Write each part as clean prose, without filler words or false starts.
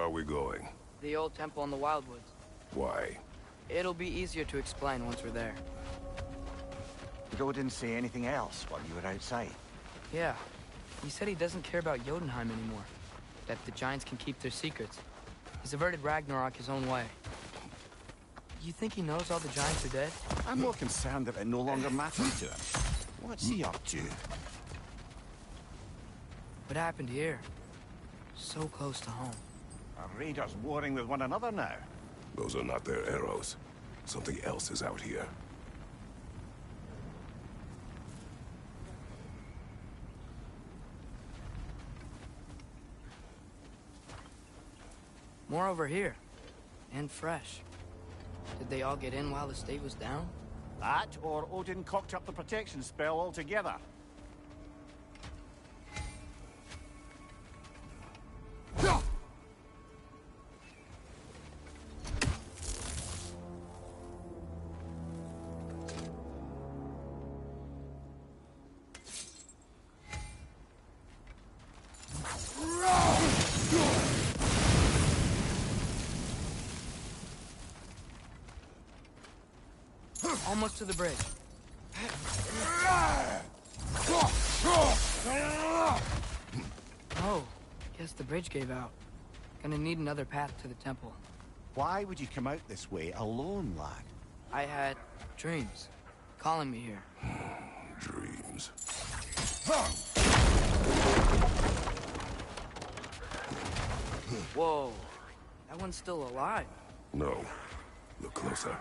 are we going? The old temple in the Wildwoods. Why? It'll be easier to explain once we're there. Did Odin say anything else while you were outside? Yeah. He said he doesn't care about Jotunheim anymore. That the giants can keep their secrets. He's averted Ragnarok his own way. You think he knows all the giants are dead? I'm more concerned that it no longer matters to him. What's he up to? What happened here? So close to home. Are raiders warring with one another now? Those are not their arrows. Something else is out here. More over here. And fresh. Did they all get in while the state was down? That, or Odin cocked up the protection spell altogether. Almost to the bridge. Oh, guess the bridge gave out. Gonna need another path to the temple. Why would you come out this way alone, lad? I had dreams calling me here. Dreams. Whoa, that one's still alive. No. Look closer.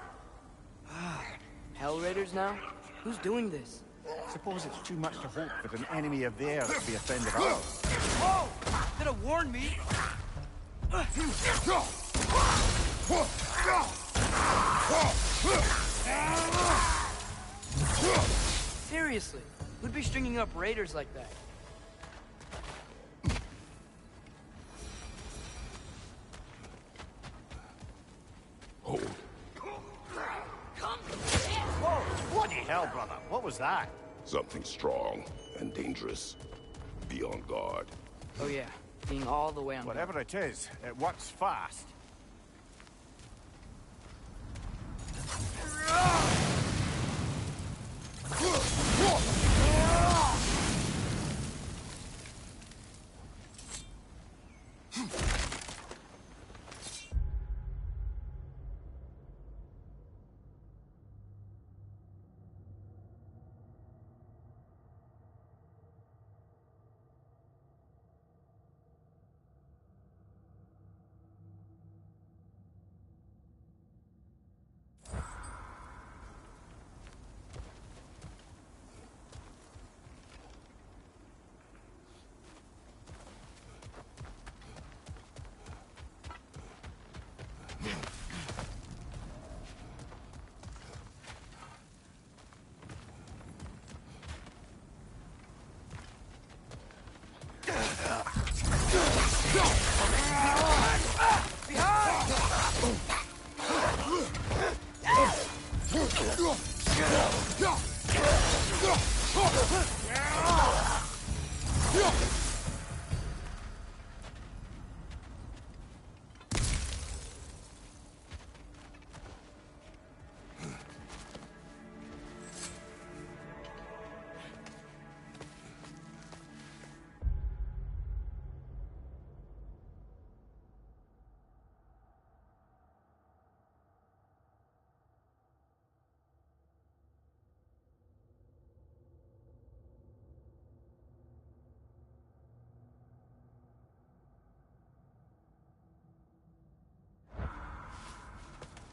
Hell Raiders now? Who's doing this? Suppose it's too much to hope that an enemy of theirs would be a friend of ours. Whoa! Could have warned me! Seriously, who'd be stringing up raiders like that? Hold. Whoa! Bloody hell, brother. What was that? Something strong and dangerous. Be on guard. Oh yeah, being all the way on. Whatever it is, it works fast.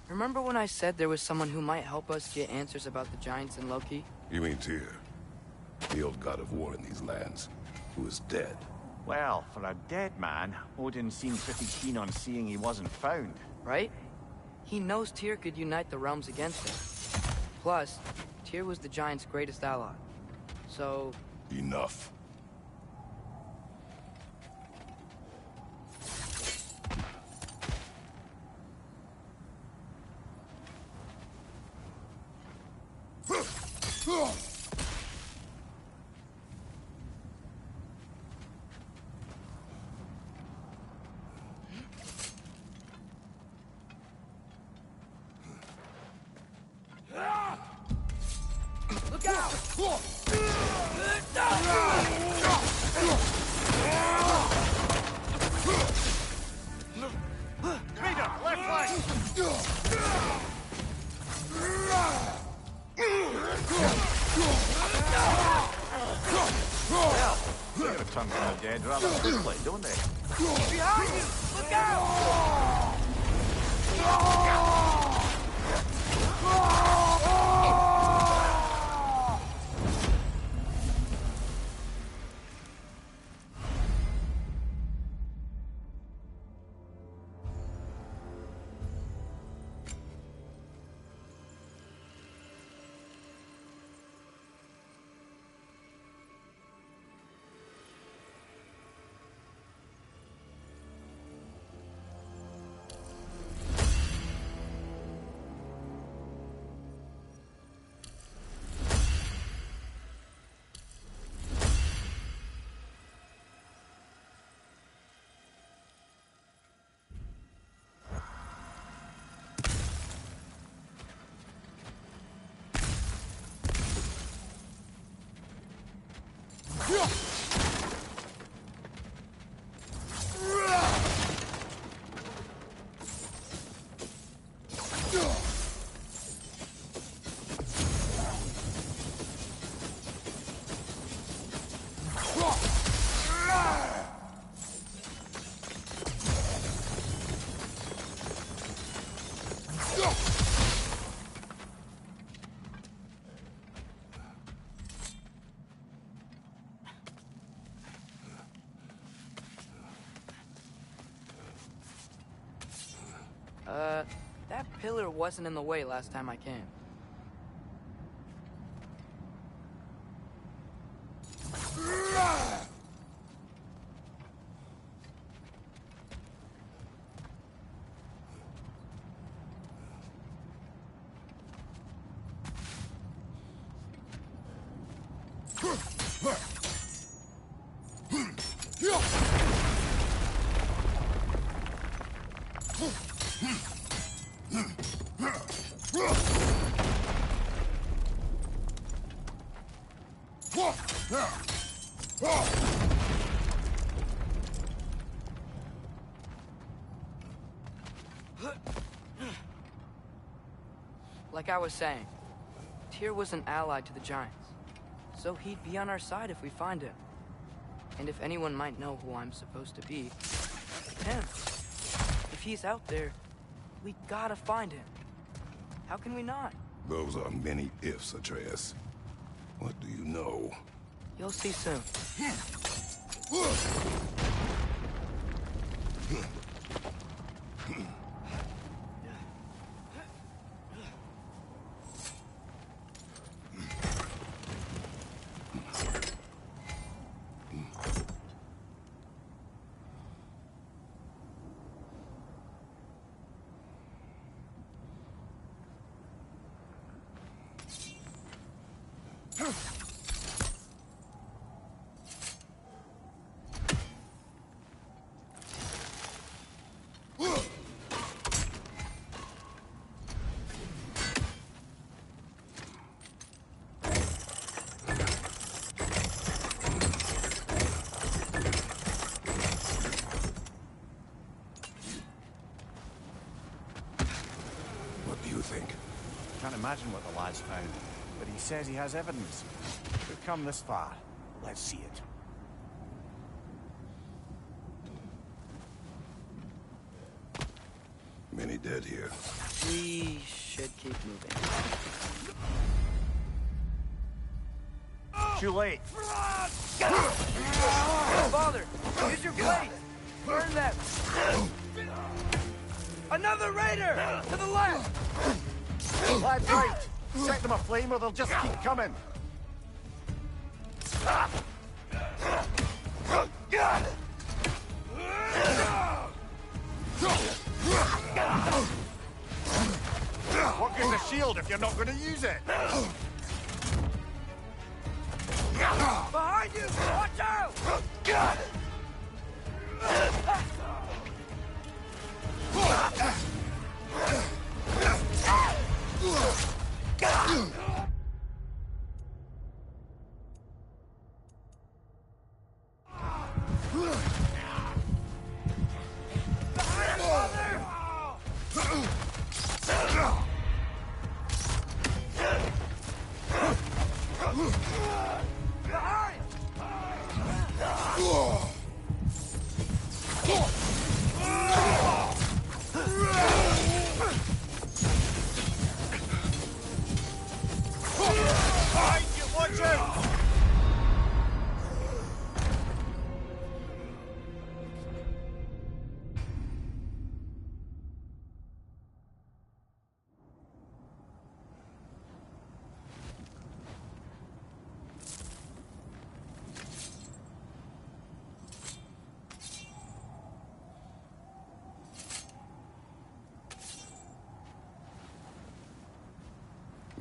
Remember when I said there was someone who might help us get answers about the giants and Loki? You mean Tyr? The old god of war in these lands, who is dead. Well, for a dead man, Odin seemed pretty keen on seeing he wasn't found. Right? He knows Tyr could unite the realms against him. Plus, Tyr was the giants' greatest ally. So... Enough. Look out! Raider, left flank! They have a tongue from the dead rather quickly, don't they? Behind you! Look out! That pillar wasn't in the way last time I came. Like I was saying, Tyr was an ally to the Giants, so he'd be on our side if we find him. And if anyone might know who I'm supposed to be, it's him. If he's out there, we gotta find him. How can we not? Those are many ifs, Atreus. What do you know? You'll see soon. Can't imagine what the lad's found, but he says he has evidence. We've come this far. Let's see it. Many dead here. We should keep moving. Too late. Father, use your blade! Burn them! Another raider! To the left! Lad's right. Set them aflame or they'll just keep coming. What good's a shield if you're not going to use it? Behind you! Watch out!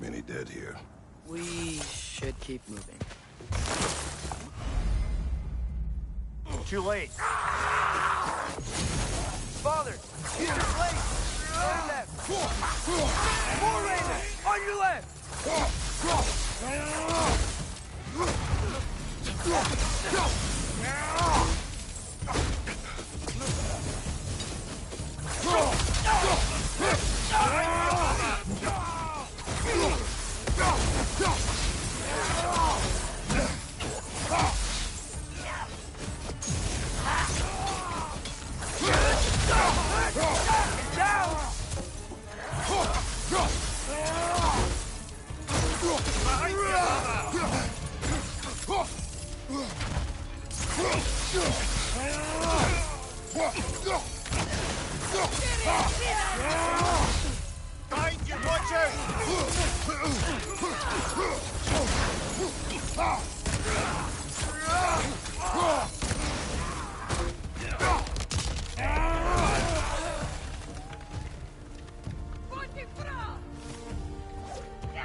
Many dead here. We should keep moving. Too late. Father! He's too late! Turn left! More Raven! On your left! Behind you, watch out!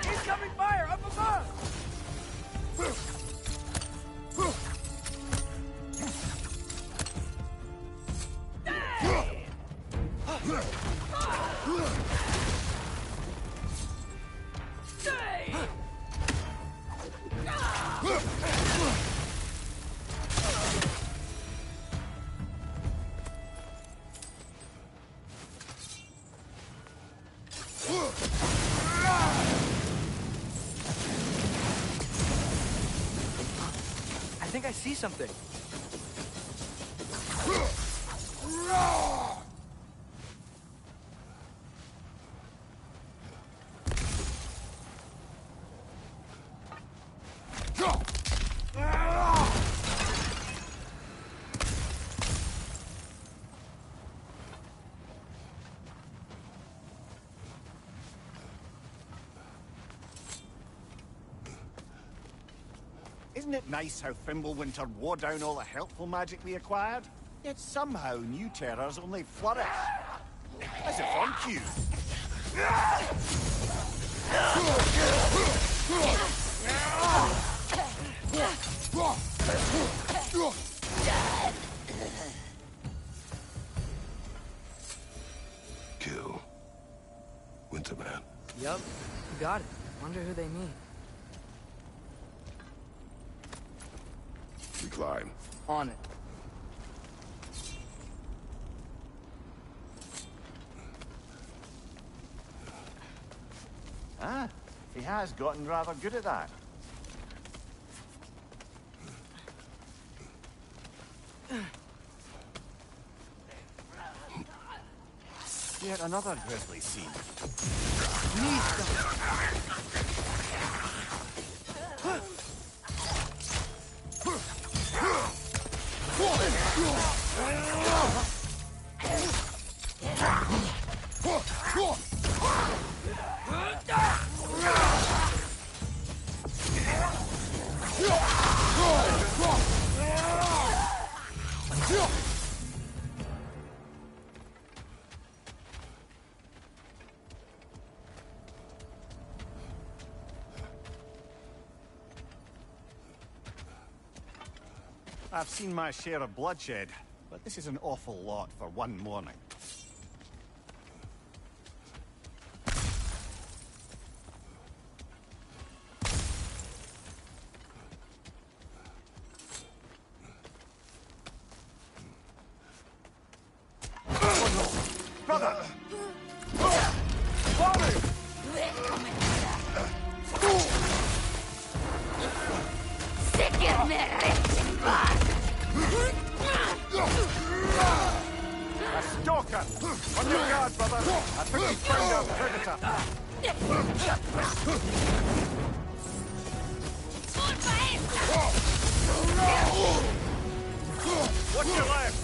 Incoming fire up above! I think I see something. Isn't it nice how Fimbulwinter wore down all the helpful magic we acquired? Yet somehow new terrors only flourish. As if on cue. Kill. Winterman. Yup, got it. Wonder who they mean. We climb. On it. Ah, he has gotten rather good at that. Yet another grisly scene. I've seen my share of bloodshed, but this is an awful lot for one morning. Brother! A stalker! On your guard, brother! I think we found our predator! Watch your left!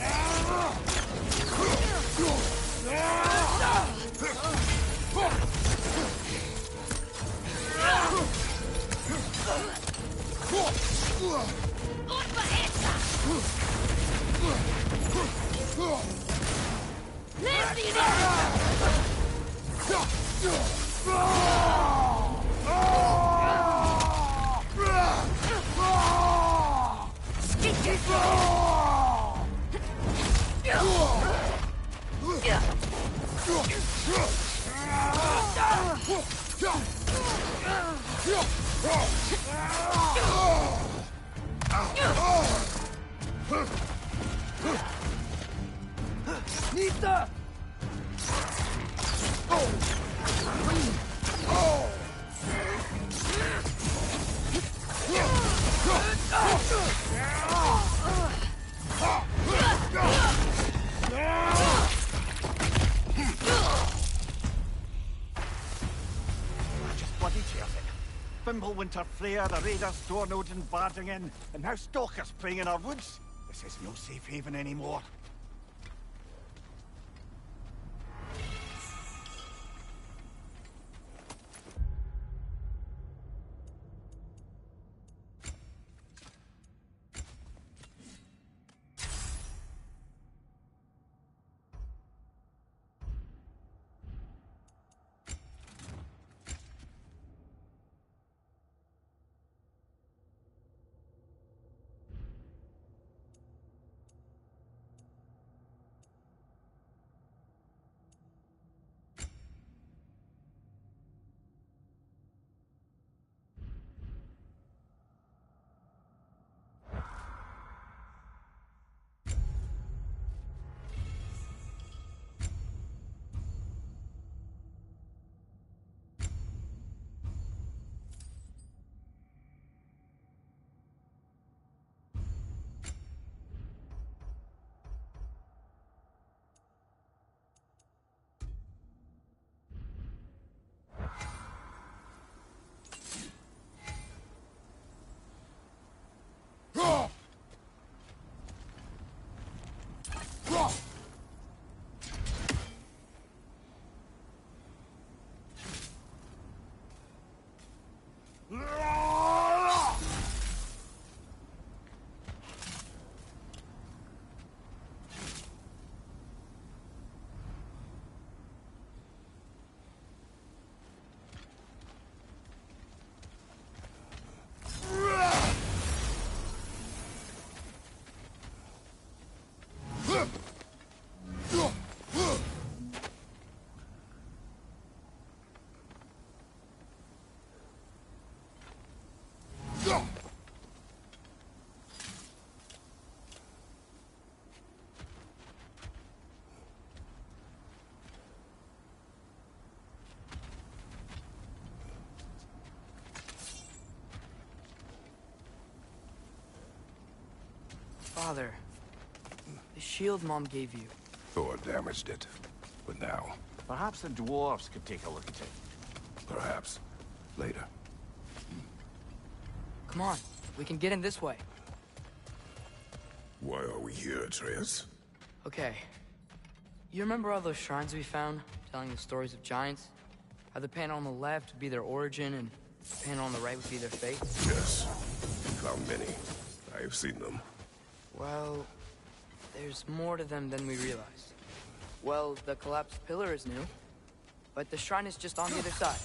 Nita! Just bloody tears it. Fimbulwinter Freya, the raiders, Dornodin barging in, and now stalkers preying in our woods. This is no safe haven anymore. Father, the shield Mom gave you. Thor damaged it. But now, Perhaps the dwarves could take a look at it. perhaps, later. Come on, we can get in this way. Why are we here, Atreus? Okay. You remember all those shrines we found, telling the stories of giants? How the panel on the left would be their origin, and the panel on the right would be their fate? Yes. Found many. I have seen them. Well, there's more to them than we realized. Well, the collapsed pillar is new, but the shrine is just on the other side.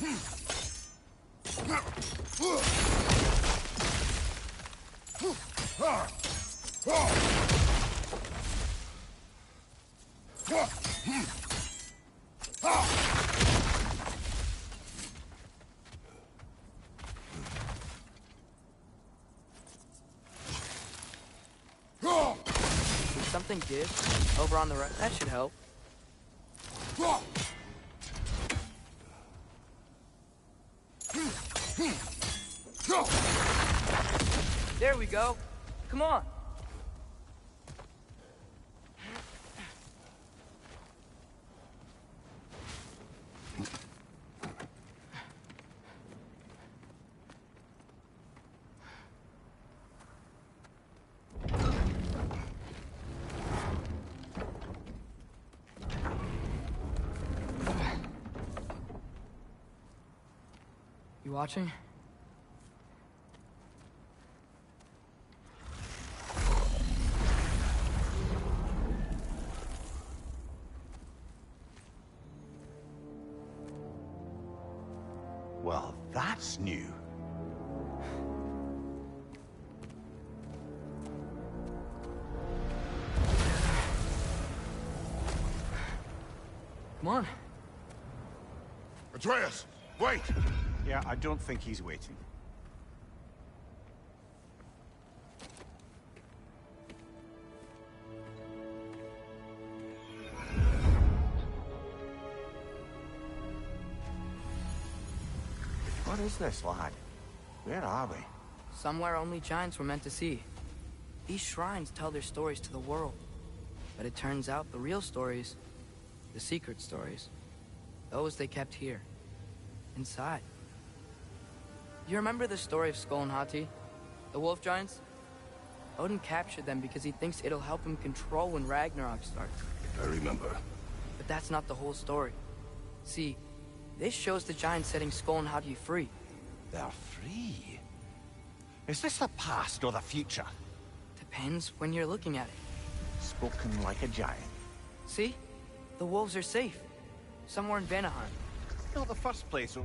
Did something give? Over on the right? That should help. There we go. Come on. You watching? Well, that's new. Come on. Atreus! Wait! Yeah, I don't think he's waiting. What is this, lad? Where are we? Somewhere only giants were meant to see. These shrines tell their stories to the world. But it turns out the real stories, the secret stories, those they kept here, inside. You remember the story of Skull and Hati, the wolf giants? Odin captured them because he thinks it'll help him control when Ragnarok starts. I remember. But that's not the whole story. See, this shows the giants setting Skull and Hati free. They're free. Is this the past or the future? Depends when you're looking at it. Spoken like a giant. See? The wolves are safe. Somewhere in Vanaheim. Not the first place.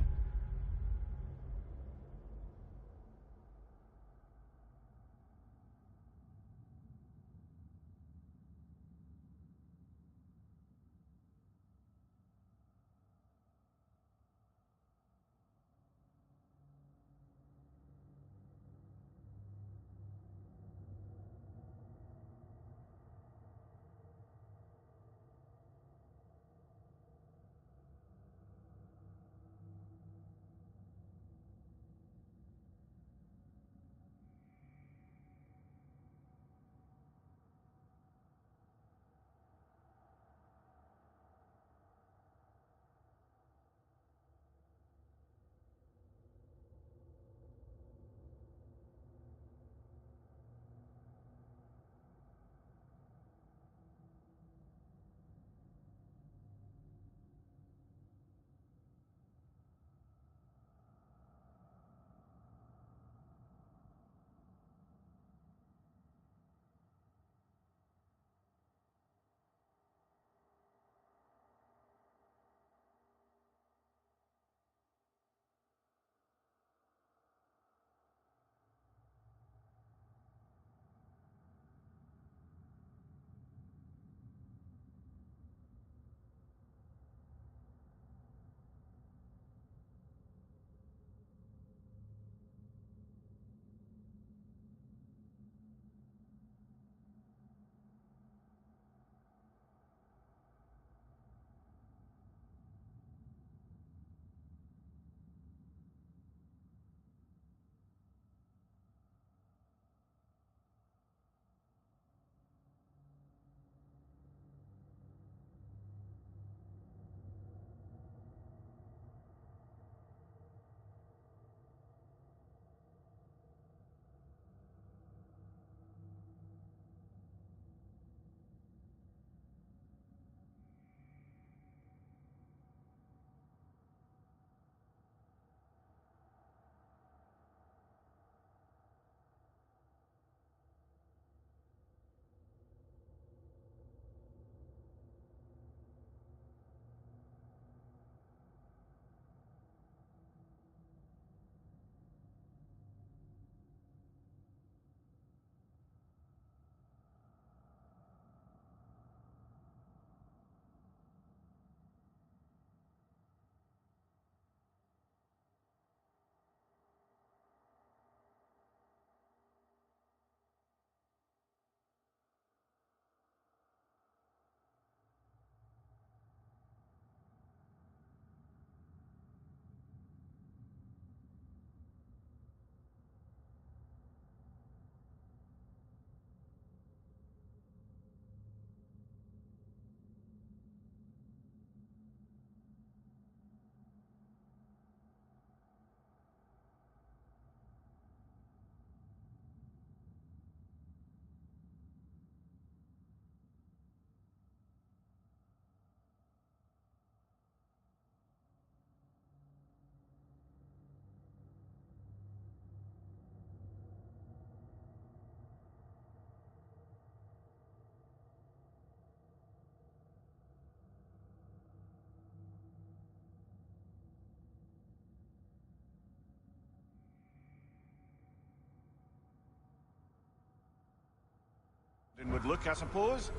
Would look, I suppose.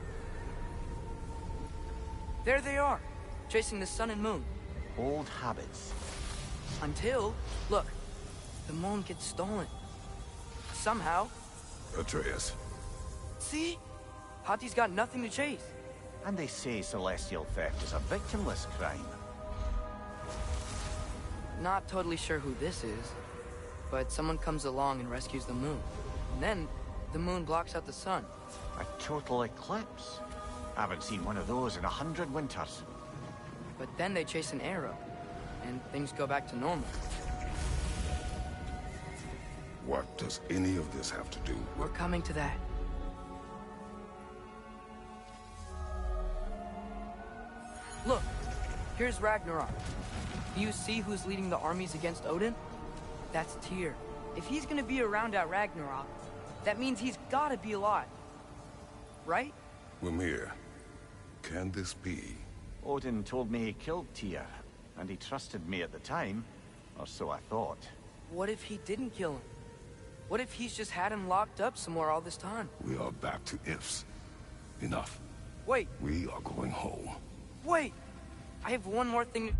There they are, chasing the sun and moon. Old habits. Until, look, the moon gets stolen. Somehow. Atreus. See? Hati's got nothing to chase. And they say celestial theft is a victimless crime. Not totally sure who this is, but someone comes along and rescues the moon. And then, the moon blocks out the sun. A total eclipse. Haven't seen one of those in 100 winters. But then they chase an arrow, and things go back to normal. What does any of this have to do We're with... coming to that. Look, here's Ragnarok. Do you see who's leading the armies against Odin? That's Tyr. If he's gonna be around at Ragnarok, that means he's gotta be alive. Right? Mimir, can this be? Odin told me he killed Tyr, and he trusted me at the time, or so I thought. What if he didn't kill him? What if he's just had him locked up somewhere all this time? We are back to ifs. Enough. Wait, We are going home. wait! I have one more thing.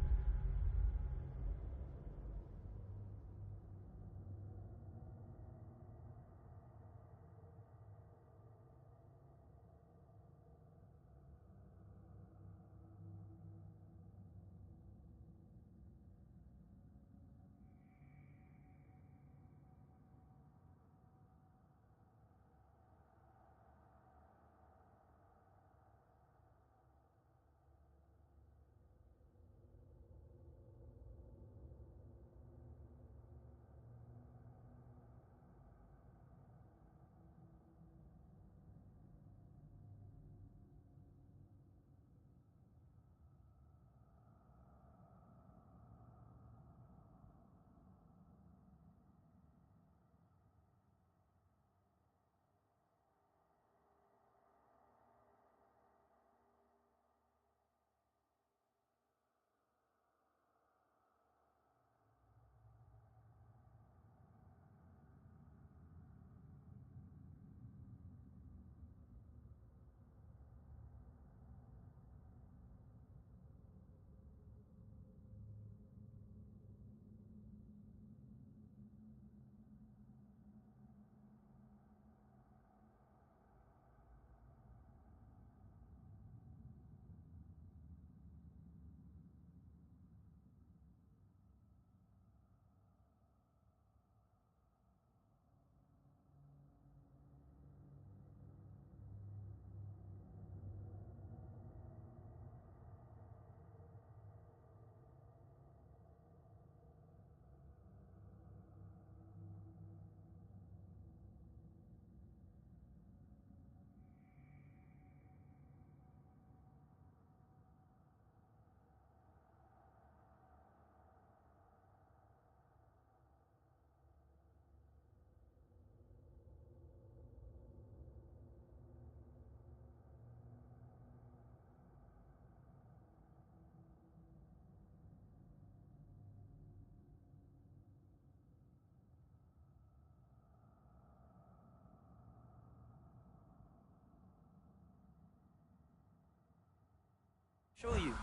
Show you.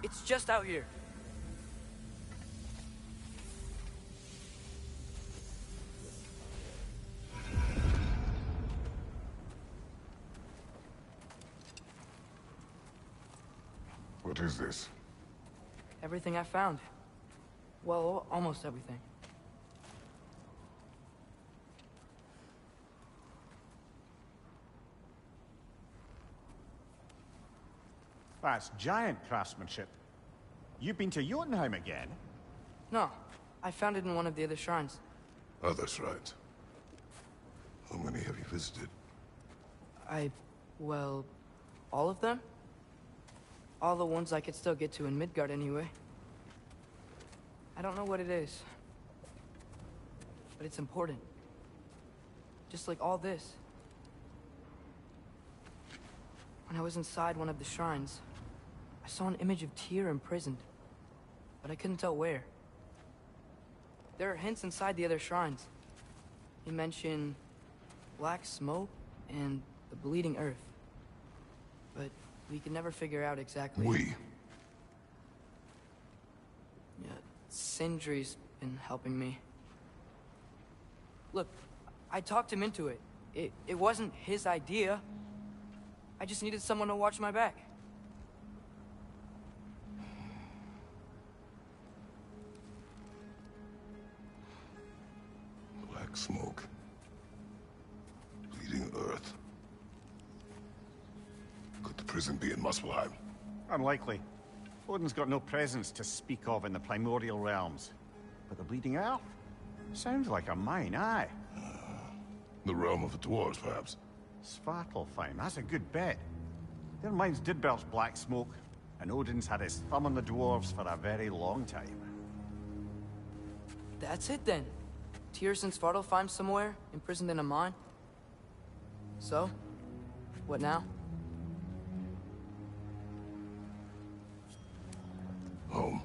It's just out here. What is this? Everything I found. Well, almost everything. That's giant craftsmanship. You've been to Jotunheim again? No, I found it in one of the other shrines. Other shrines. How many have you visited? Well, all of them? All the ones I could still get to in Midgard anyway. I don't know what it is, but it's important. Just like all this. When I was inside one of the shrines, I saw an image of Tyr imprisoned, but I couldn't tell where. There are hints inside the other shrines. He mentioned black smoke and the bleeding earth, but we could never figure out exactly. We. Yeah, Sindri's been helping me. Look, I talked him into it. It wasn't his idea. I just needed someone to watch my back. Black smoke. Bleeding earth. Could the prison be in Muspelheim? Unlikely. Odin's got no presence to speak of in the primordial realms. But the Bleeding Earth? Sounds like a mine, aye. The realm of the dwarves, perhaps? Svartalfheim, that's a good bet. Their mines did belch black smoke, and Odin's had his thumb on the dwarves for a very long time. That's it then. Tyr's in Svartalfheim somewhere, imprisoned in a mine. So, what now? Home.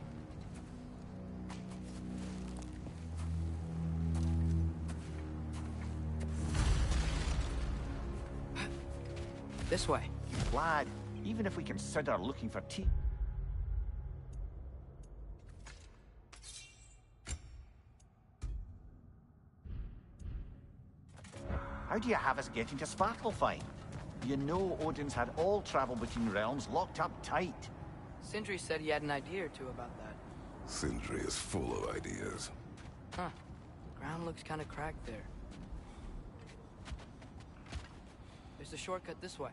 This way. Lad, even if we consider looking for tea... How do you have us getting to Svartalfheim? You know Odin's had all travel between realms locked up tight. Sindri said he had an idea or two about that. Sindri is full of ideas. Huh. Ground looks kind of cracked there. There's a shortcut this way.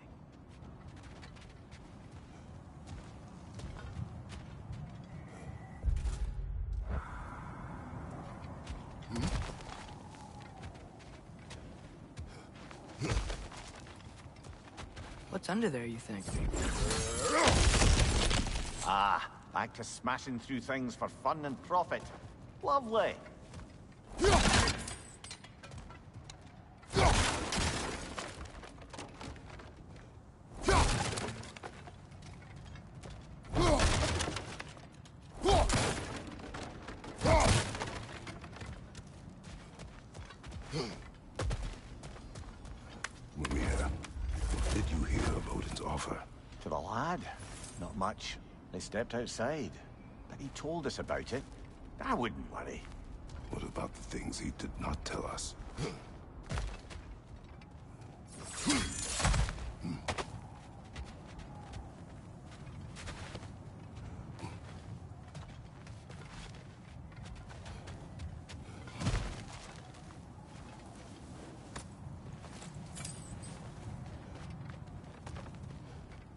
What's under there, you think? Ah, back to smashing through things for fun and profit. Lovely. Maria, what did you hear of Odin's offer? To the lad? Not much. They stepped outside. But he told us about it. I wouldn't worry. What about the things he did not tell us?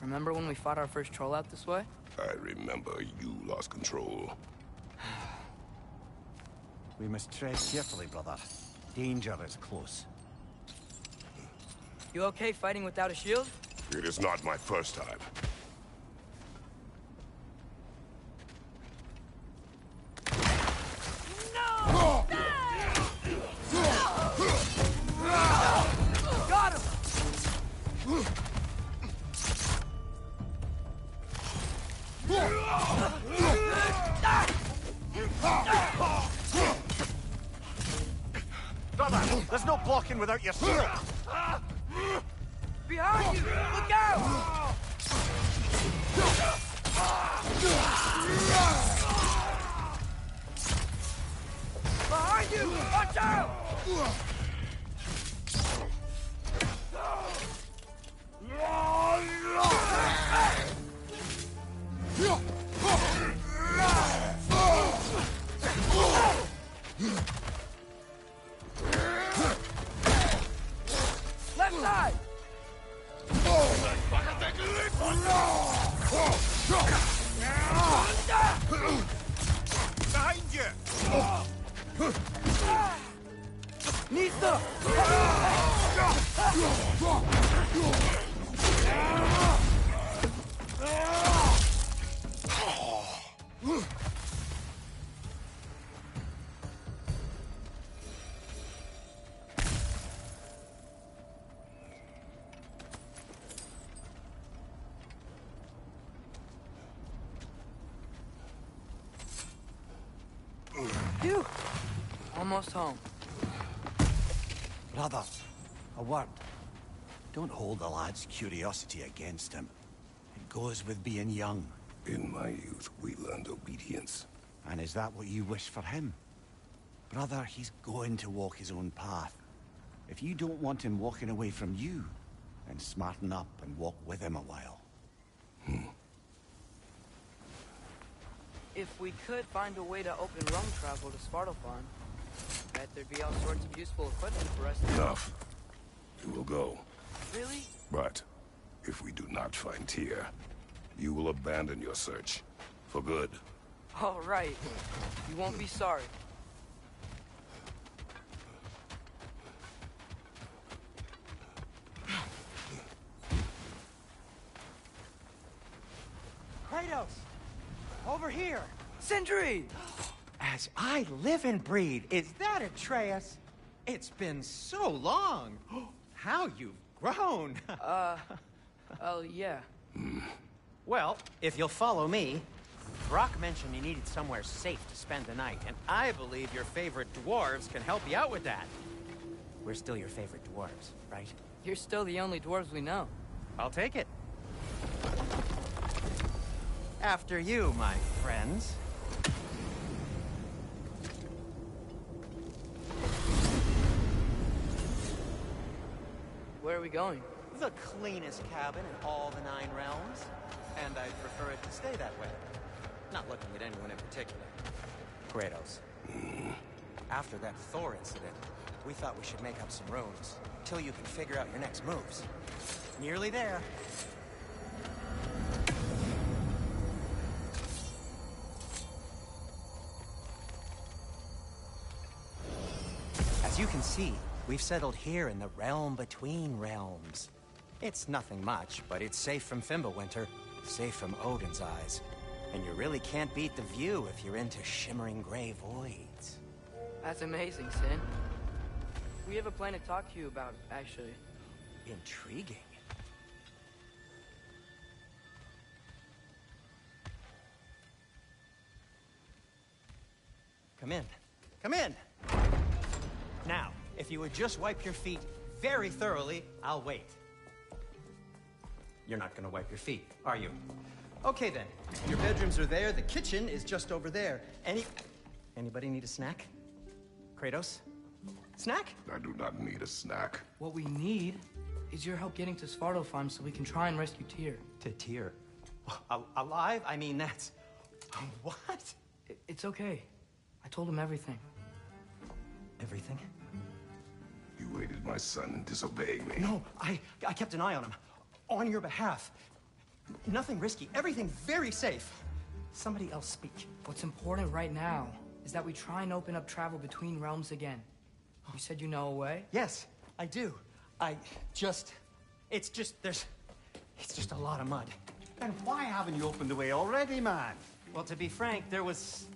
Remember when we fought our first troll out this way? I remember you lost control. We must tread carefully, brother. Danger is close. You okay fighting without a shield? It is not my first time. Got him! Brother, there's no blocking without your shield! Behind you! Look out! Behind you! Watch out! Left side! Behind you! Nista! Phew! Almost home. Brother, a word. Don't hold the lad's curiosity against him. It goes with being young. In my youth, we learned obedience. And is that what you wish for him? Brother, he's going to walk his own path. If you don't want him walking away from you, then smarten up and walk with him a while. If we could find a way to open realm travel to Svartalfheim, bet there'd be all sorts of useful equipment for us to... Enough. You will go. Really? But if we do not find Tyr, you will abandon your search. For good. All right. You won't be sorry. Kratos! Over here! Sindri! As I live and breathe, is that Atreus? It's been so long! How you've grown! Oh, yeah. Well, if you'll follow me, Brock mentioned you needed somewhere safe to spend the night, and I believe your favorite dwarves can help you out with that. We're still your favorite dwarves, right? You're still the only dwarves we know. I'll take it. After you, my friends. Where are we going? The cleanest cabin in all the 9 realms. And I'd prefer it to stay that way. Not looking at anyone in particular. Kratos. After that Thor incident, we thought we should make up some rooms. Till you can figure out your next moves. Nearly there. As you can see, we've settled here in the realm between realms. It's nothing much, but it's safe from Fimbulwinter, safe from Odin's eyes. And you really can't beat the view if you're into shimmering gray voids. That's amazing, Sin. We have a plan to talk to you about, actually. Intriguing. Come in. Come in! Now, if you would just wipe your feet very thoroughly, I'll wait. You're not gonna wipe your feet, are you? Okay then. Your bedrooms are there, the kitchen is just over there. Anybody need a snack? Kratos? Snack? I do not need a snack. What we need is your help getting to Svartalfheim so we can try and rescue Tyr. To Tyr. Alive? I mean, that's... What? It's okay. I told him everything. Everything? You aided my son in disobeying me. No, I kept an eye on him. On your behalf. Nothing risky. Everything very safe. Somebody else speak. What's important right now is that we try and open up travel between realms again. You said you know a way? Yes, I do. It's just a lot of mud. Then why haven't you opened the way already, man? Well, to be frank, there was...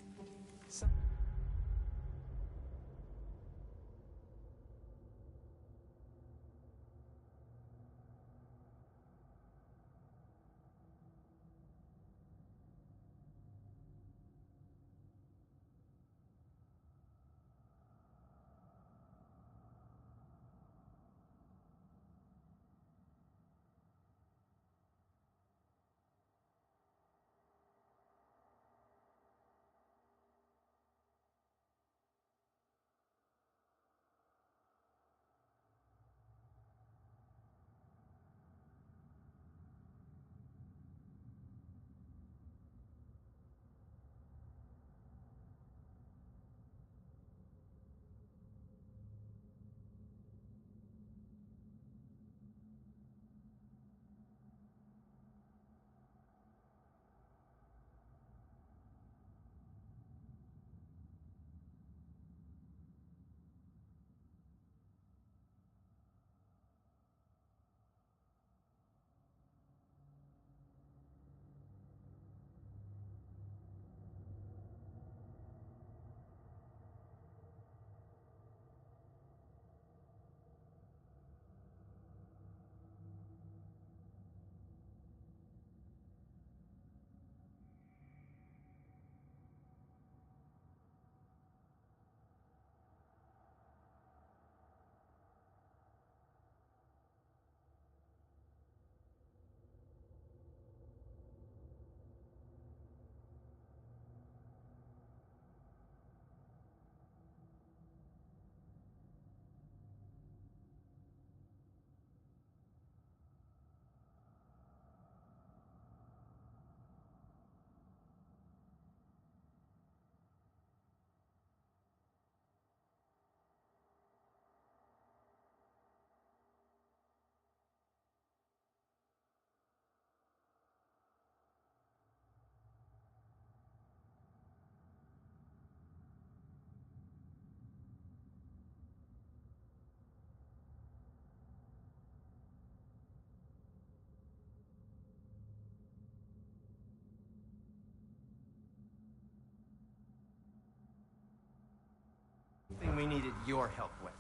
something we needed your help with.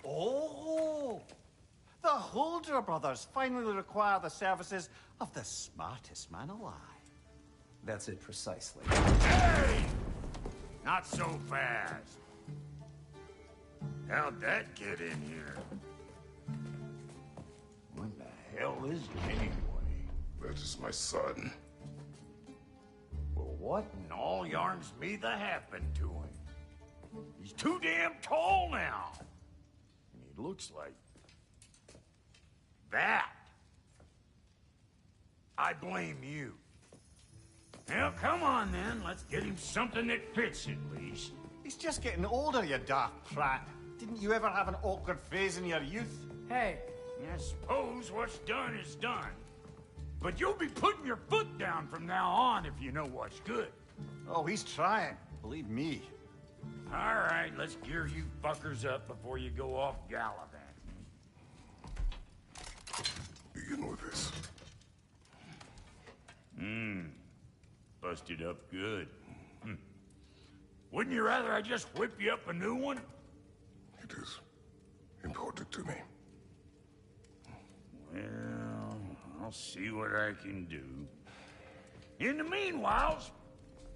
Oh! The Holder brothers finally require the services of the smartest man alive. That's it precisely. Hey! Not so fast. How'd that get in here? What the hell is it anyway? That is my son. Well, what in all yarns me that happened to him? He's too damn tall now. And he looks like... that. I blame you. Well, come on then. Let's get him something that fits at least. He's just getting older, you daft prat. Didn't you ever have an awkward phase in your youth? Hey, I suppose what's done is done. But you'll be putting your foot down from now on if you know what's good. Oh, he's trying. Believe me. All right, let's gear you fuckers up before you go off gallivanting. Begin with this. Busted up good. Wouldn't you rather I just whip you up a new one? It is important to me. Well, I'll see what I can do. In the meanwhile,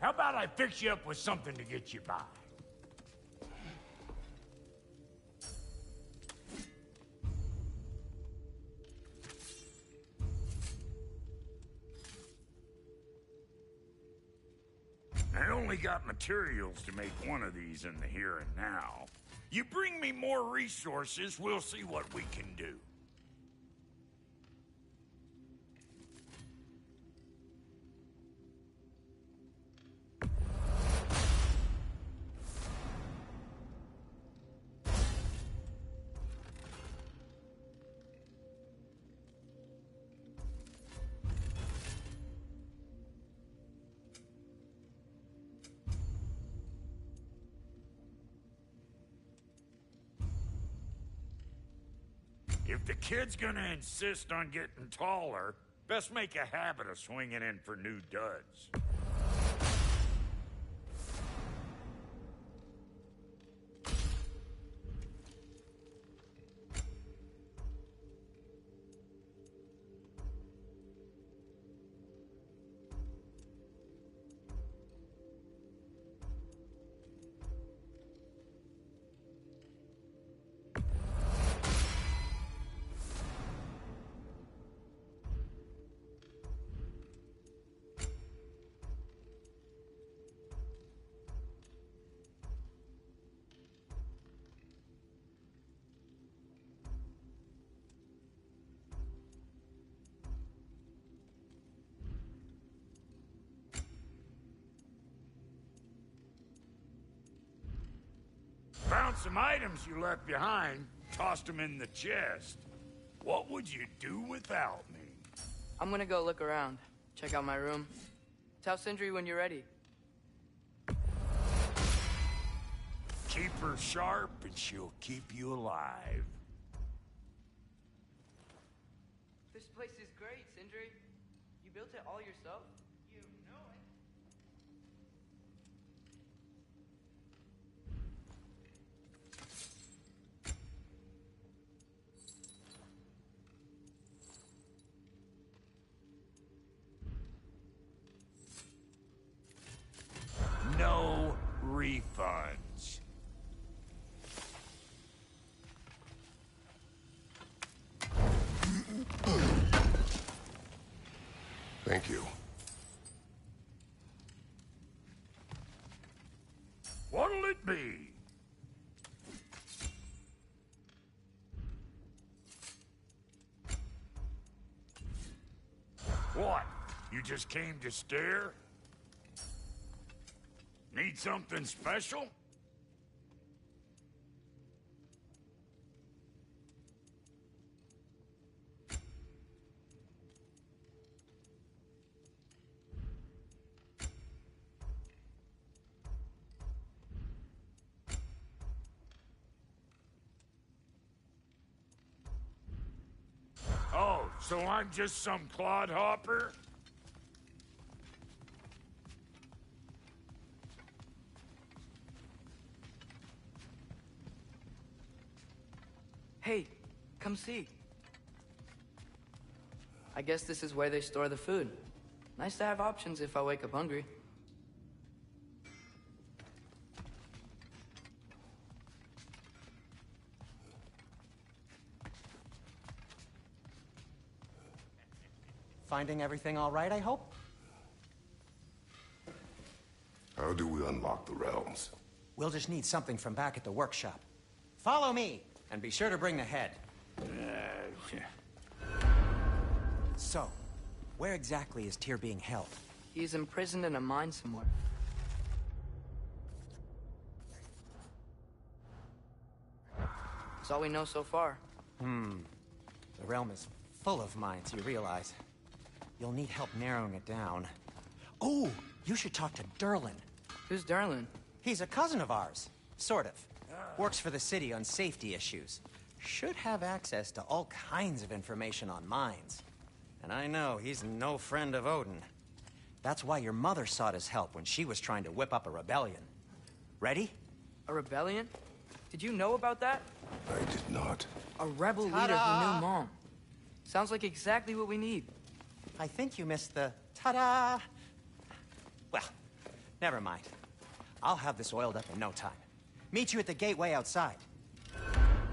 how about I fix you up with something to get you by? I only got materials to make one of these in the here and now. You bring me more resources, we'll see what we can do. If the kid's gonna insist on getting taller, best make a habit of swinging in for new duds. Found some items you left behind, tossed them in the chest. What would you do without me? I'm gonna go look around. Check out my room. Tell Sindri when you're ready. Keep her sharp and she'll keep you alive. This place is great, Sindri. You built it all yourself? You know it. No refunds. Thank you. What'll it be? What? You just came to stare? Need something special? Oh, so I'm just some clodhopper? Hey, come see. I guess this is where they store the food. Nice to have options if I wake up hungry. Finding everything all right, I hope? How do we unlock the realms? We'll just need something from back at the workshop. Follow me, and be sure to bring the head. So, where exactly is Tyr being held? He's imprisoned in a mine somewhere. That's all we know so far. The realm is full of mines, you realize. You'll need help narrowing it down. Oh, you should talk to Derlin. Who's Darlin? He's a cousin of ours. Sort of. Works for the city on safety issues. Should have access to all kinds of information on mines. And I know he's no friend of Odin. That's why your mother sought his help when she was trying to whip up a rebellion. Ready? A rebellion? Did you know about that? I did not. A rebel leader who knew Mom. Sounds like exactly what we need. I think you missed the ta-da. Well, never mind. I'll have this oiled up in no time. Meet you at the gateway outside.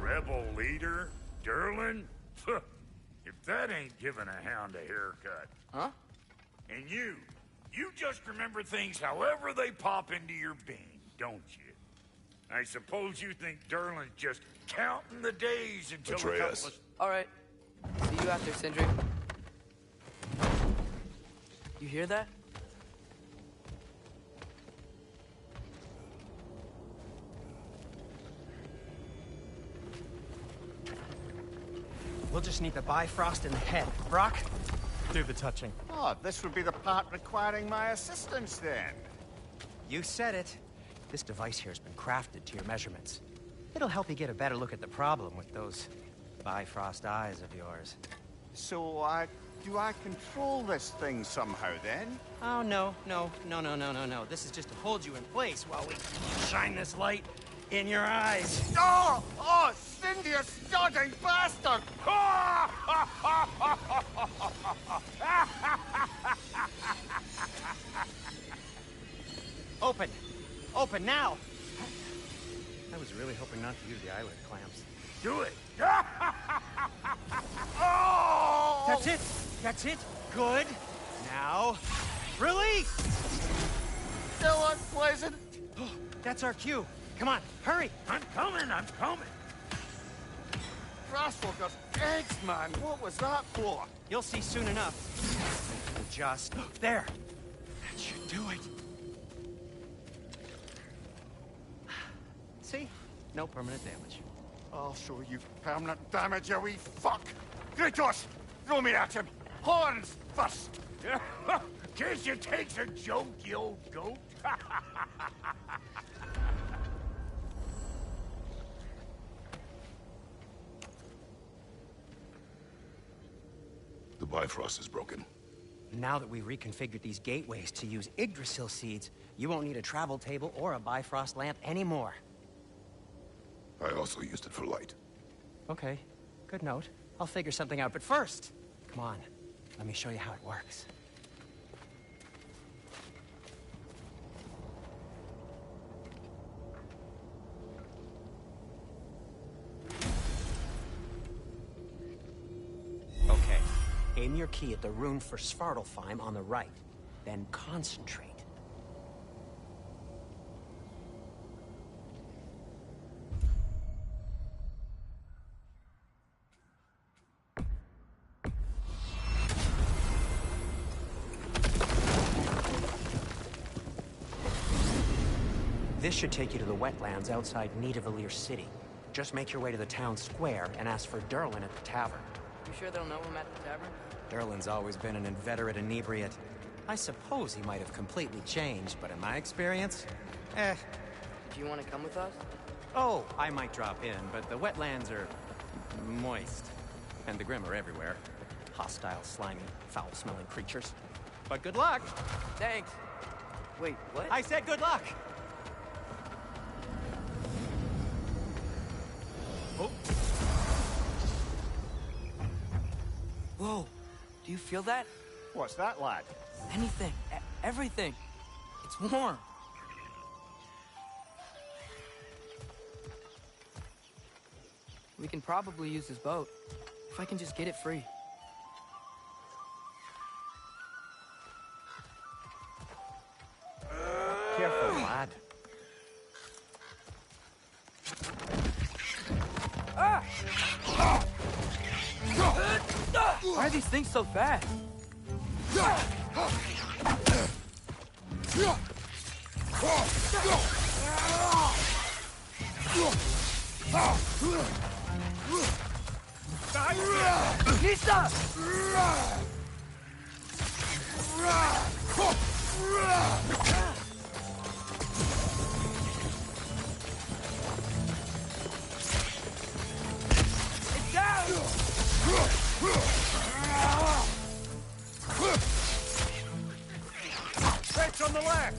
Rebel leader? Derlin? If that ain't giving a hound a haircut. Huh? And you just remember things however they pop into your being, don't you? I suppose you think Derlin's just counting the days until Atreus. a couple of... All right. See you after, Sindri. You hear that? We'll just need the Bifrost in the head. Brock, do the touching. Oh, this would be the part requiring my assistance then. You said it. This device here has been crafted to your measurements. It'll help you get a better look at the problem with those Bifrost eyes of yours. So, do I control this thing somehow then? Oh, no. This is just to hold you in place while we shine this light in your eyes. Oh! Oh, Cindy, you sodding bastard! Open! Open now! I was really hoping not to use the eyelid clamps. Do it! Oh! That's it! That's it! Good! Now, release! Still unpleasant. That's our cue. Come on, hurry! I'm coming! Grassfuckers, eggs, man. What was that for? You'll see soon enough. Just there. That should do it. See? No permanent damage. I'll show you permanent damage, you wee fuck. Kratos, throw me at him. Horns first. Guess you takes a joke, you old goat. The Bifrost is broken. Now that we've reconfigured these gateways to use Yggdrasil seeds, you won't need a travel table or a Bifrost lamp anymore. I also used it for light. Okay, good note. I'll figure something out, but first, come on, let me show you how it works. Okay, aim your key at the rune for Svartalfheim on the right, then concentrate. This should take you to the wetlands outside Nidavellir City. Just make your way to the town square and ask for Derlin at the tavern. You sure they'll know him at the tavern? Derlin's always been an inveterate inebriate. I suppose he might have completely changed, but in my experience, Do you want to come with us? Oh, I might drop in, but the wetlands are moist. And the Grim are everywhere. Hostile, slimy, foul-smelling creatures. But good luck! Thanks. Wait, what? I said good luck! Oh. Whoa, do you feel that? What's that, lad? Anything, everything. It's warm. We can probably use this boat, if I can just get it free. Careful, lad. Why are these things so fast? Nisa! It's down! Threats on the left!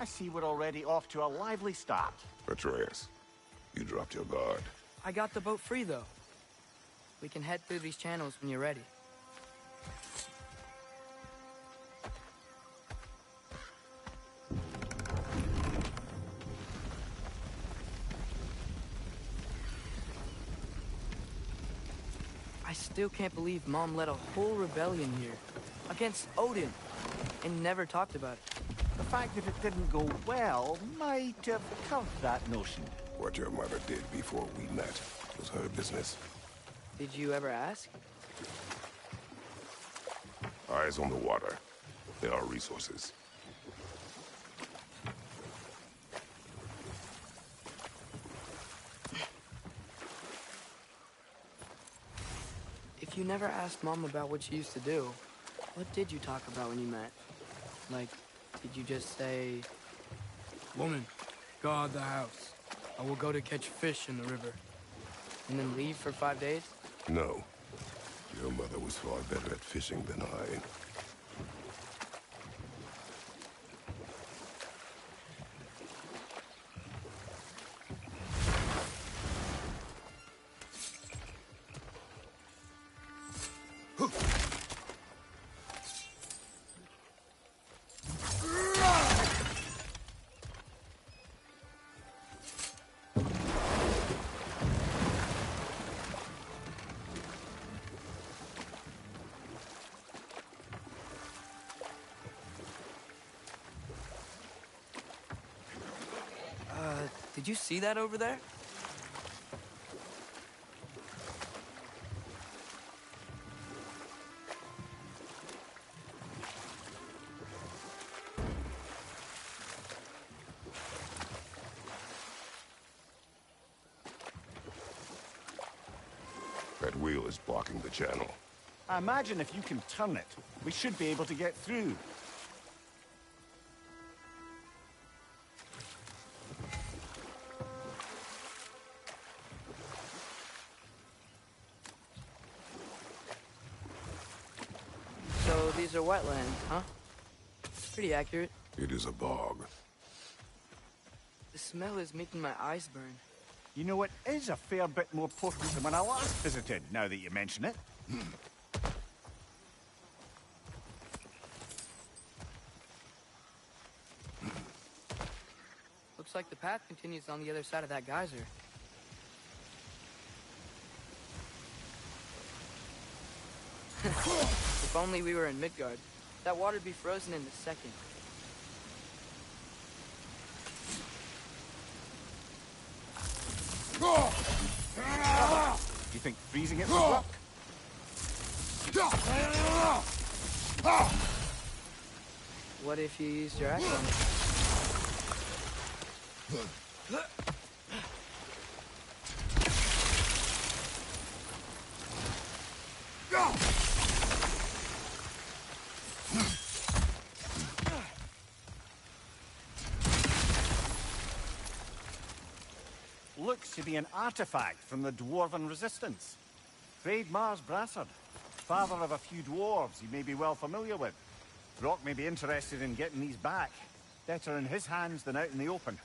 I see we're already off to a lively start. Atreus, you dropped your guard. I got the boat free, though. We can head through these channels when you're ready. I still can't believe Mom led a whole rebellion here against Odin and never talked about it. The fact that it didn't go well might have curved that notion. What your mother did before we met was her business. Did you ever ask? Eyes on the water. There are resources. If you never asked Mom about what she used to do, what did you talk about when you met? Like, did you just say, "Woman, guard the house. I will go to catch fish in the river," and then leave for 5 days? No. Your mother was far better at fishing than I. Did you see that over there? That wheel is blocking the channel. I imagine if you can turn it, we should be able to get through. So these are wetlands, huh? Pretty accurate. It is a bog. The smell is making my eyes burn. You know, it is a fair bit more potent than when I last visited, now that you mention it. Looks like the path continues on the other side of that geyser. If only we were in Midgard. That water'd be frozen in a second. You think freezing it would work? What if you used your axe on it? Looks to be an artifact from the Dwarven Resistance. Freyd Mars Brassard, father of a few dwarves you may be well familiar with. Brock may be interested in getting these back. Better in his hands than out in the open.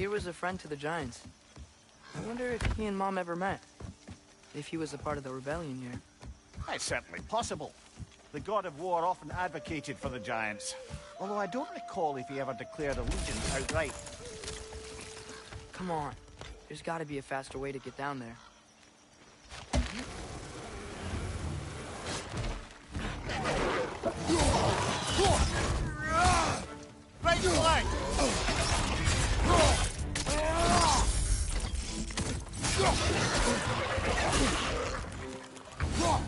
Tyr was a friend to the Giants. I wonder if he and Mom ever met. If he was a part of the rebellion here. It's certainly possible. The god of war often advocated for the Giants. Although I don't recall if he ever declared allegiance outright. Come on. There's gotta be a faster way to get down there. Right flank!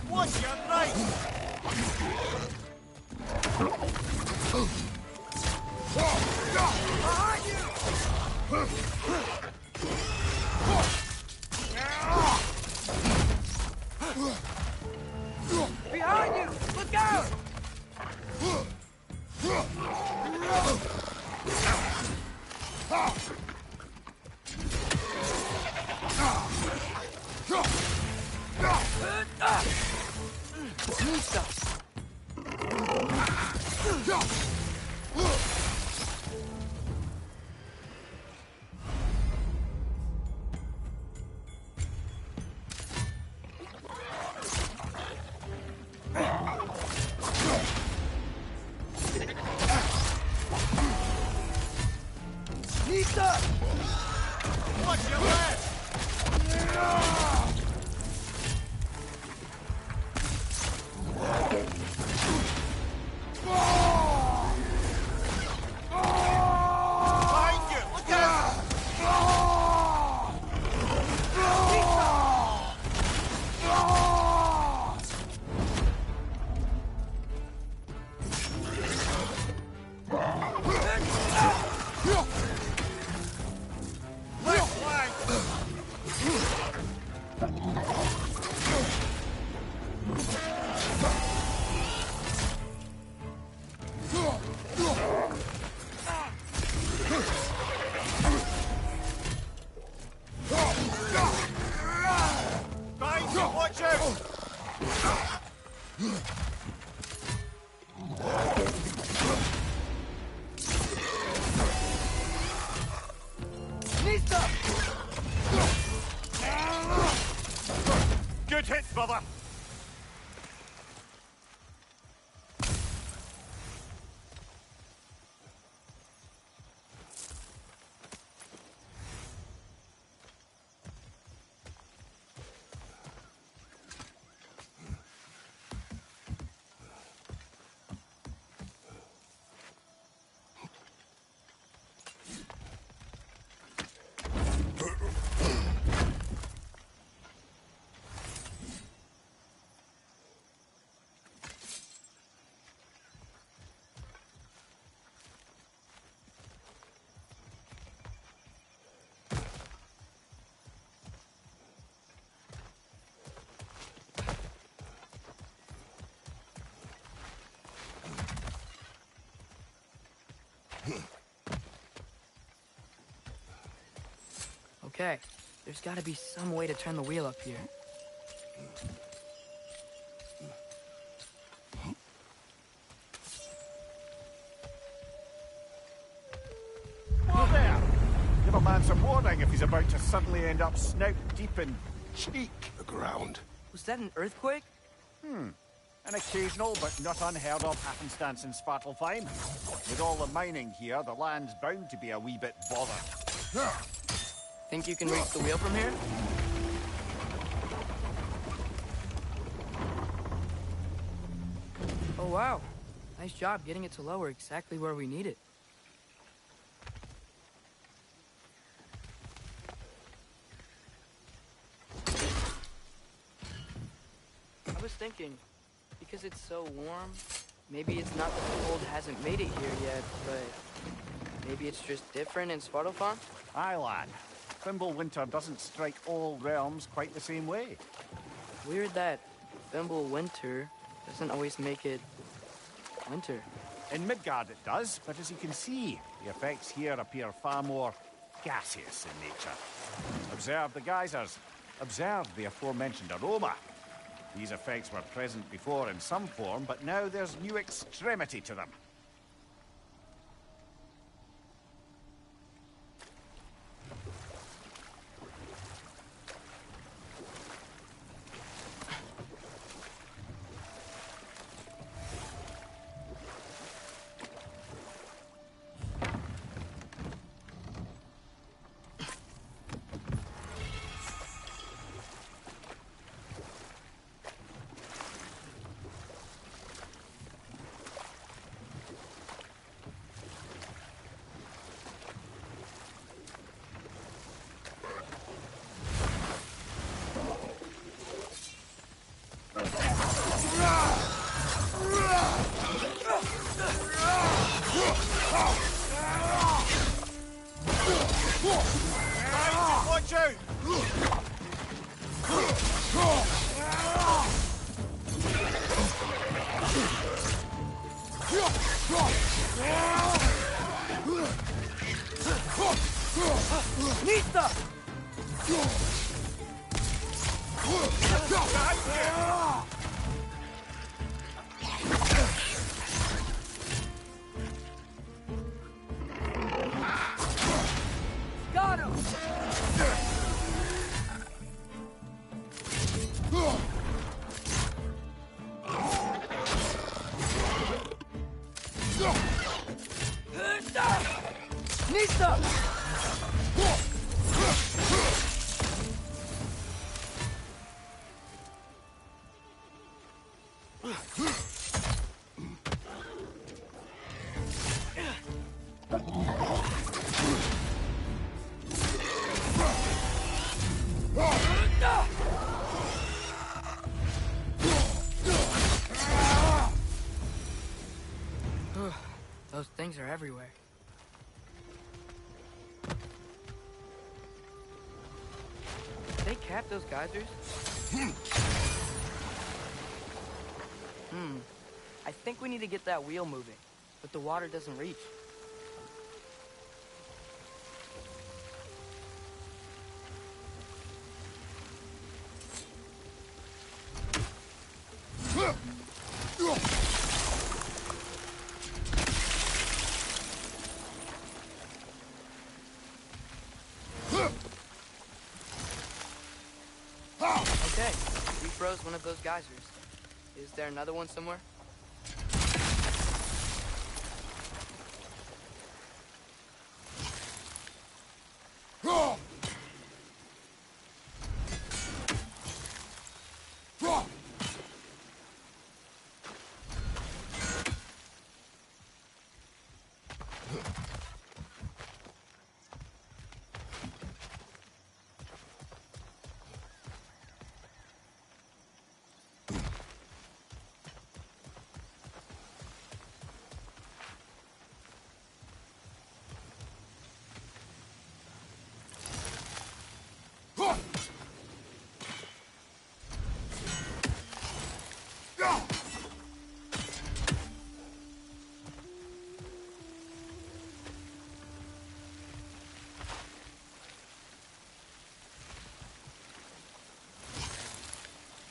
What's your right? Behind you! Behind you! Look out! Watch your left! Behind you! Look out! Left flank! Behind you! Watch out! Good hit, brother! Okay, there's gotta be some way to turn the wheel up here. Whoa there! Give a man some warning if he's about to suddenly end up snout deep in cheek. The ground. Was that an earthquake? An occasional but not unheard of happenstance in Svartalfheim. With all the mining here, the land's bound to be a wee bit bothered. Think you can reach the wheel from here? Oh wow, nice job getting it to lower exactly where we need it. I was thinking, because it's so warm, maybe it's not that the cold hasn't made it here yet, but maybe it's just different in Svartalfheim? Aye, lad. Thimble winter doesn't strike all realms quite the same way. Weird that Thimble winter doesn't always make it winter. In Midgard it does, but as you can see, the effects here appear far more gaseous in nature. Observe the geysers. Observe the aforementioned aroma. These effects were present before in some form, but now there's new extremity to them. out! Nista! Got him! Nista! Those things are everywhere. Did they cap those geysers? I think we need to get that wheel moving, but the water doesn't reach. Okay, we froze one of those geysers. Is there another one somewhere?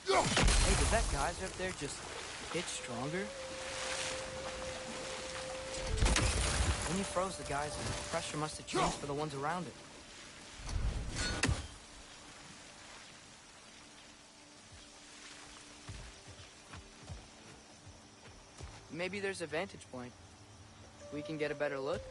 Hey, did that geyser up there just get stronger? When you froze the geyser, the pressure must have changed for the ones around it. Maybe there's a vantage point. We can get a better look.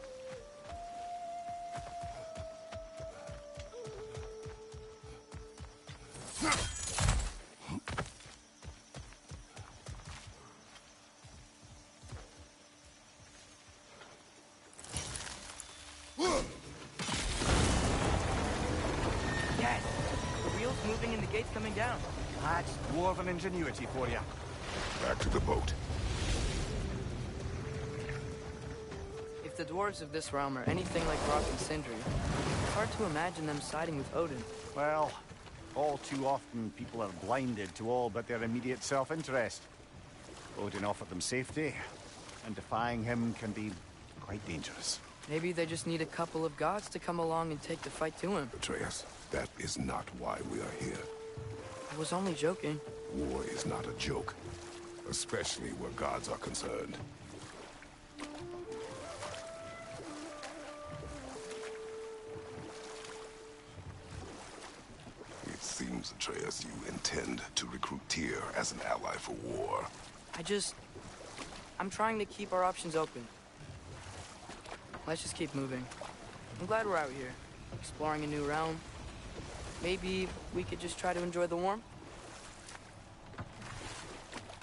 Yes! The wheel's moving and the gate's coming down. That's dwarven ingenuity for you. Back to the boat. If the dwarves of this realm are anything like Rock and Sindri, it's hard to imagine them siding with Odin. Well, all too often people are blinded to all but their immediate self-interest. Odin offered them safety, and defying him can be quite dangerous. Maybe they just need a couple of gods to come along and take the fight to him. Atreus, that is not why we are here. I was only joking. War is not a joke, especially where gods are concerned. It seems, Atreus, you intend to recruit Tyr as an ally for war. I'm trying to keep our options open. Let's just keep moving. I'm glad we're out here, exploring a new realm. Maybe we could just try to enjoy the warmth?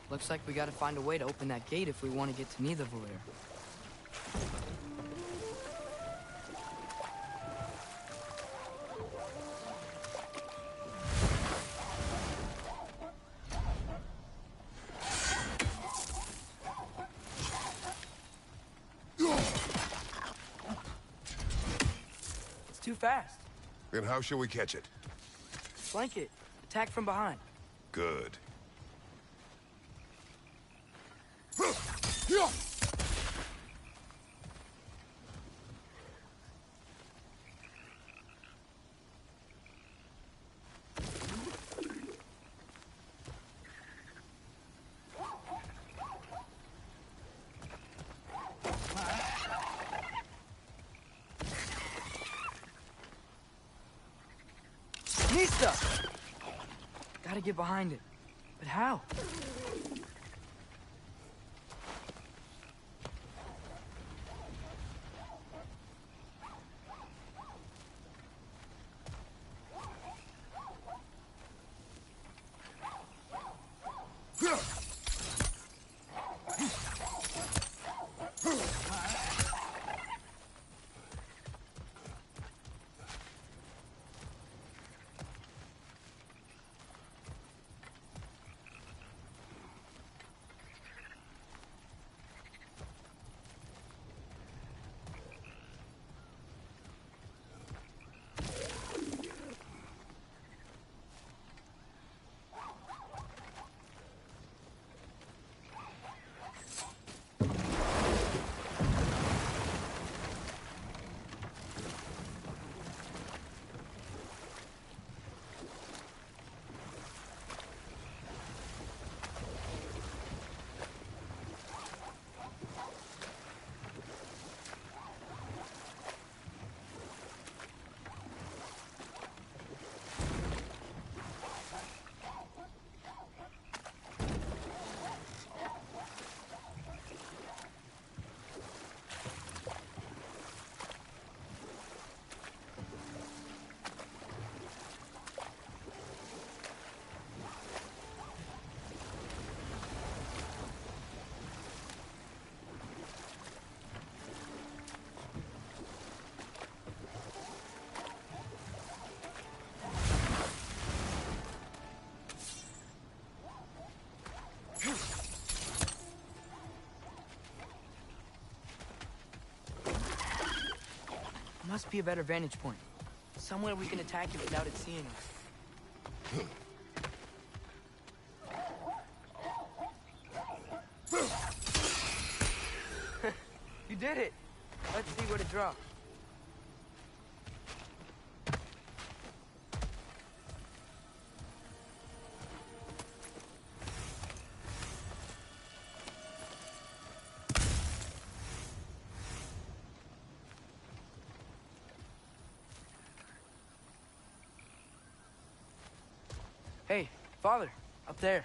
Looks like we gotta find a way to open that gate if we want to get to Nidavellir. It's too fast. Then how shall we catch it? Flank it. Attack from behind. Good. Nista! Gotta get behind it. But how? Must be a better vantage point. Somewhere we can attack it without it seeing us. You did it! Let's see what it drops. Hey, Father, up there.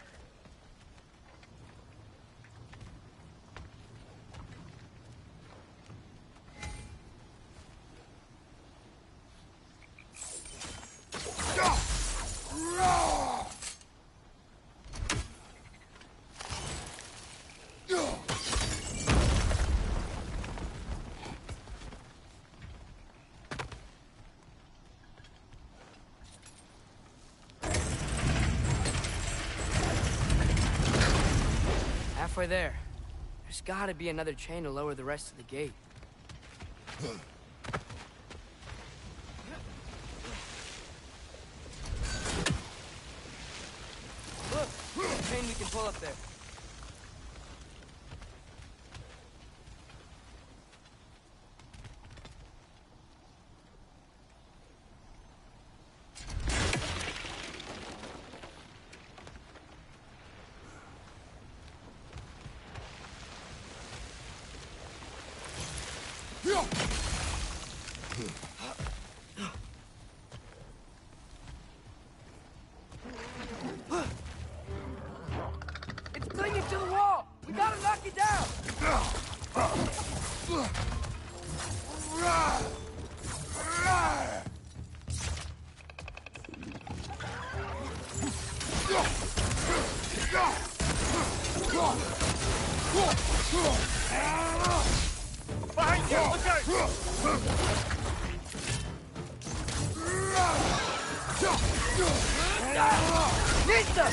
Halfway there. There's gotta be another chain to lower the rest of the gate. Look! There's a chain we can pull up there. It's clinging to the wall! We gotta knock it down! Behind you! Look out! Nista!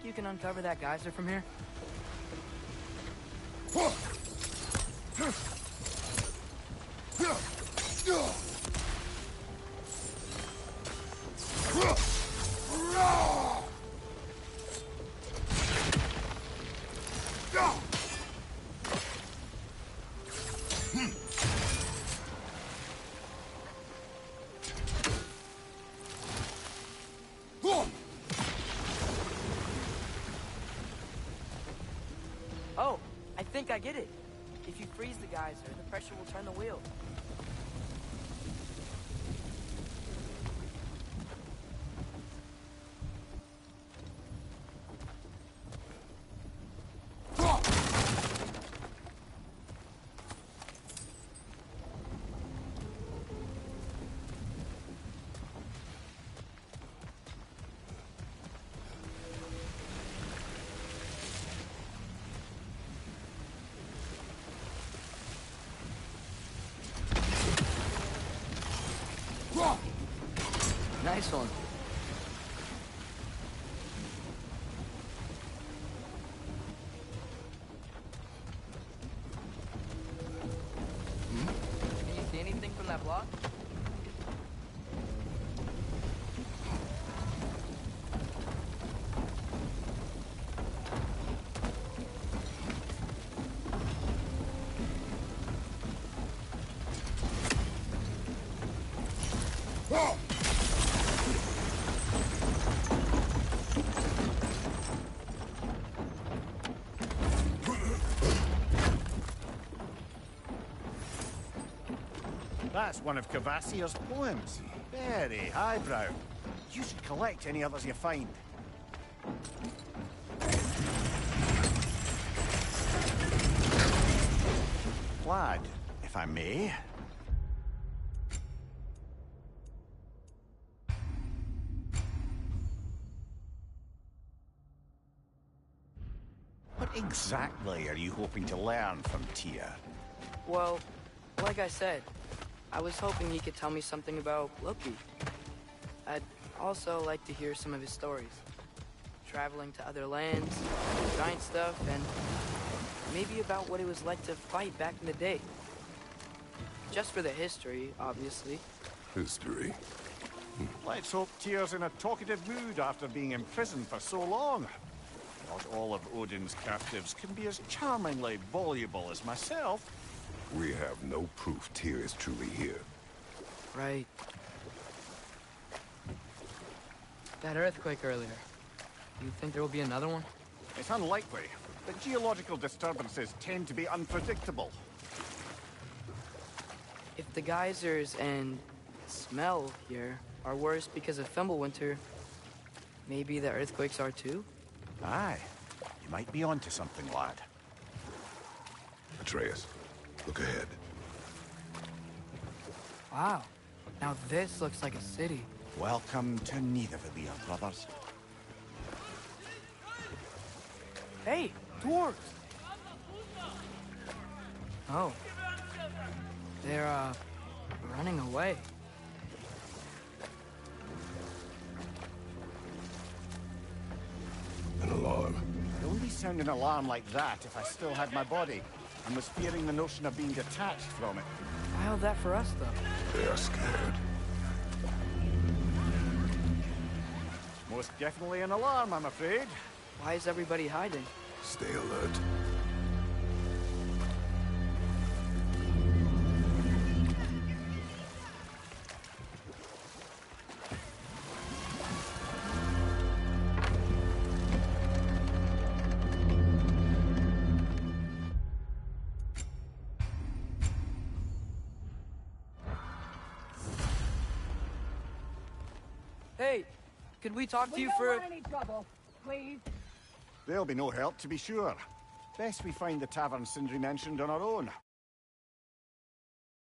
think you can uncover that geyser from here? Oh, I think I get it. If you freeze the geyser, the pressure will turn the wheel. Nice one. Can you see anything from that block? That's one of Cavassier's poems. Very highbrow. You should collect any others you find. Lad, if I may. What exactly are you hoping to learn from Tia? Well, like I said, I was hoping he could tell me something about Loki. I'd also like to hear some of his stories. Traveling to other lands, giant stuff, and maybe about what it was like to fight back in the day. Just for the history, obviously. History. Let's hope Tyr's in a talkative mood after being imprisoned for so long. Not all of Odin's captives can be as charmingly voluble as myself. We have no proof Tyr is truly here. Right. That earthquake earlier. Do you think there will be another one? It's unlikely, but geological disturbances tend to be unpredictable. If the geysers and smell here are worse because of Fimbulwinter, maybe the earthquakes are too? Aye. You might be onto something, lad. Atreus, look ahead. Wow. Now this looks like a city. Welcome to Nidavellir, brothers. Hey, dwarves! Oh. They're, running away. An alarm. I'd only sound an alarm like that if I still had my body, and was fearing the notion of being detached from it. Why all that for us, though? They are scared. Most definitely an alarm, I'm afraid. Why is everybody hiding? Stay alert. Hey, could we talk to you for... We don't want any trouble, please. There'll be no help, to be sure. Best we find the tavern Sindri mentioned on our own.